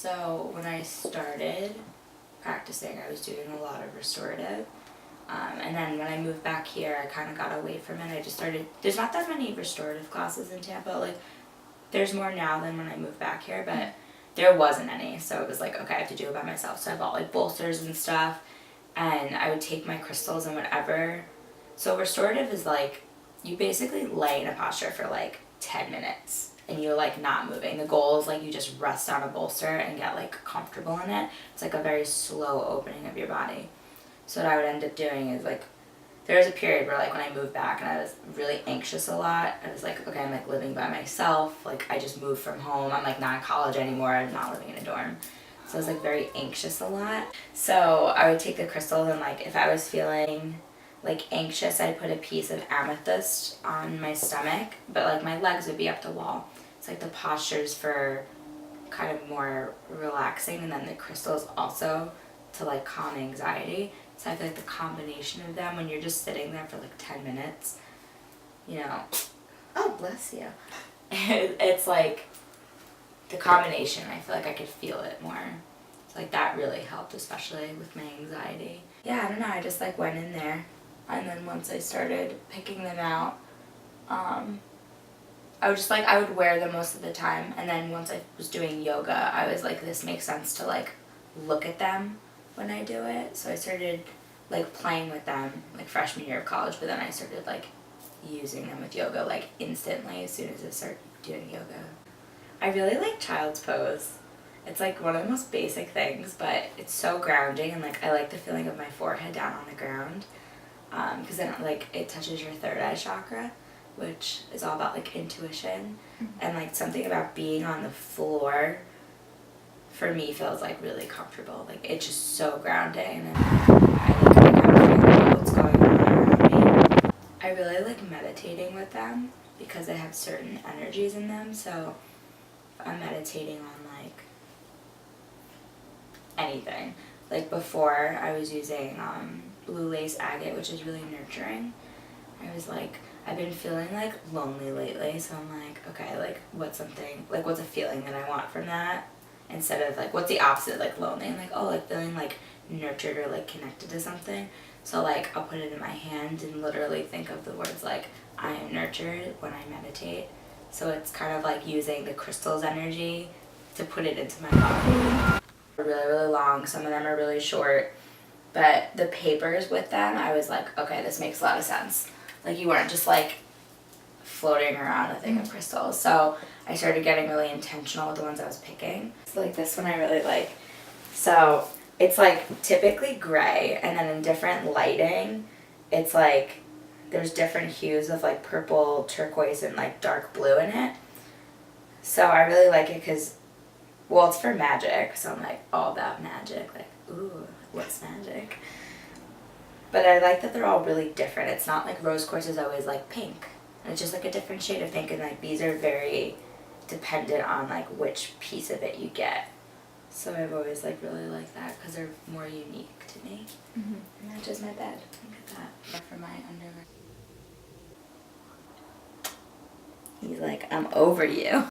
So when I started practicing, I was doing a lot of restorative. And then when I moved back here, I kind of got away from it. I just started, there's not that many restorative classes in Tampa. Like, there's more now than when I moved back here, but there wasn't any. So it was like, okay, I have to do it by myself. So I bought like bolsters and stuff, and I would take my crystals and whatever. So restorative is like, you basically lay in a posture for like 10 minutes and you're like not moving. The goal is like you just rest on a bolster and get like comfortable in it. It's like a very slow opening of your body. So what I would end up doing is like, there was a period where like when I moved back and I was really anxious a lot, I was like, okay, I'm like living by myself. Like I just moved from home. I'm like not in college anymore. I'm not living in a dorm. So I was like very anxious a lot. So I would take the crystals and like if I was feeling like anxious, I'd put a piece of amethyst on my stomach, but like my legs would be up the wall. It's like the postures for kind of more relaxing, and then the crystals also to like calm anxiety. So I feel like the combination of them when you're just sitting there for like 10 minutes, you know, oh bless you, it's like the combination, I feel like I could feel it more. So like that really helped, especially with my anxiety. Yeah, I don't know, I just like went in there, and then once I started picking them out, I would just like, I would wear them most of the time, and then once I was doing yoga, I was like, this makes sense to like look at them when I do it. So I started like playing with them like freshman year of college, but then I started like using them with yoga like instantly as soon as I started doing yoga. I really like child's pose. It's like one of the most basic things, but it's so grounding, and like I like the feeling of my forehead down on the ground, because then like it touches your third eye chakra, which is all about like intuition, and like something about being on the floor for me feels like really comfortable. Like it's just so grounding, and I like kind of feel what's going on around me. I really like meditating with them because they have certain energies in them. So I'm meditating on like anything. Like before I was using blue lace agate, which is really nurturing. I was like, I've been feeling like lonely lately, so I'm like, okay, like what's a feeling that I want from that, instead of like what's the opposite, like lonely, and like, oh, like feeling like nurtured or like connected to something. So like I'll put it in my hand and literally think of the words like I am nurtured when I meditate. So it's kind of like using the crystal's energy to put it into my body. They're really, really long. Some of them are really short. But the papers with them, I was like, okay, this makes a lot of sense. Like you weren't just like floating around a thing of crystals. So I started getting really intentional with the ones I was picking. So like this one I really like. So it's like typically gray, and then in different lighting, it's like there's different hues of like purple, turquoise, and like dark blue in it. So I really like it because, well, it's for magic, so I'm like all about magic, like, ooh, what's magic? But I like that they're all really different. It's not like rose quartz is always like pink, and it's just like a different shade of pink, and like these are very dependent on like which piece of it you get. So I've always like really liked that because they're more unique to me. And matches my bed. Look at that. For my underwear. He's like, I'm over you.